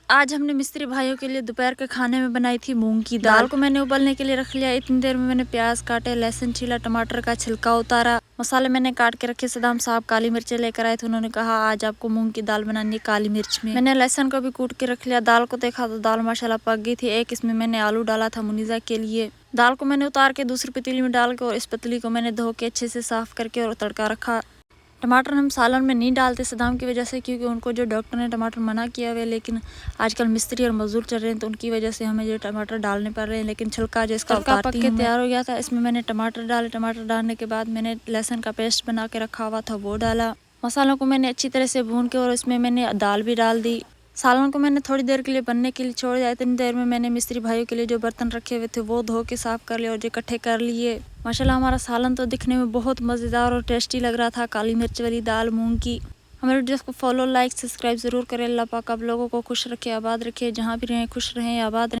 आज हमने मिस्त्री भाइयों के लिए दोपहर के खाने में बनाई थी मूंग की दाल को मैंने उबलने के लिए रख लिया। इतनी देर में मैंने प्याज काटे, लहसुन छीला, टमाटर का छिलका उतारा, मसाले मैंने काट के रखे। सदाम साहब काली मिर्चें लेकर आए थे। उन्होंने कहा आज आपको मूंग की दाल बनानी है काली मिर्च में। मैंने लहसुन को भी कूट के रख लिया। दाल को देखा तो दाल माशाल्लाह पक गई थी। एक इसमें मैंने आलू डाला था मुनीजा के लिए। दाल को मैंने उतार के दूसरी पतीली में डाल के और इस पतीली को मैंने धो के अच्छे से साफ करके और तड़का रखा। टमाटर हम सालन में नहीं डालते सदाम की वजह से, क्योंकि उनको जो डॉक्टर ने टमाटर मना किया हुआ है, लेकिन आजकल मिस्त्री और मजदूर चल रहे हैं तो उनकी वजह से हमें जो टमाटर डालने पड़ रहे हैं। लेकिन छिलका जो इसका पक के तैयार हो गया था, इसमें मैंने टमाटर डाले। टमाटर डालने के बाद मैंने लहसुन का पेस्ट बना के रखा हुआ था वो डाला। मसालों को मैंने अच्छी तरह से भून के और इसमें मैंने दाल भी डाल दी। सालन को मैंने थोड़ी देर के लिए बनने के लिए छोड़ दिया। इतनी देर में मैंने मिस्त्री भाइयों के लिए जो बर्तन रखे हुए थे वो धो के साफ कर लिए और जो इकट्ठे कर लिए। माशाल्लाह हमारा सालन तो दिखने में बहुत मज़ेदार और टेस्टी लग रहा था। काली मिर्च वाली दाल मूंग की। हमारे वीडियोस को फॉलो, लाइक, सब्सक्राइब ज़रूर करें। अल्लाह पाक आप लोगों को खुश रखे, आबाद रखे, जहाँ भी रहें खुश रहें, आबाद रहें।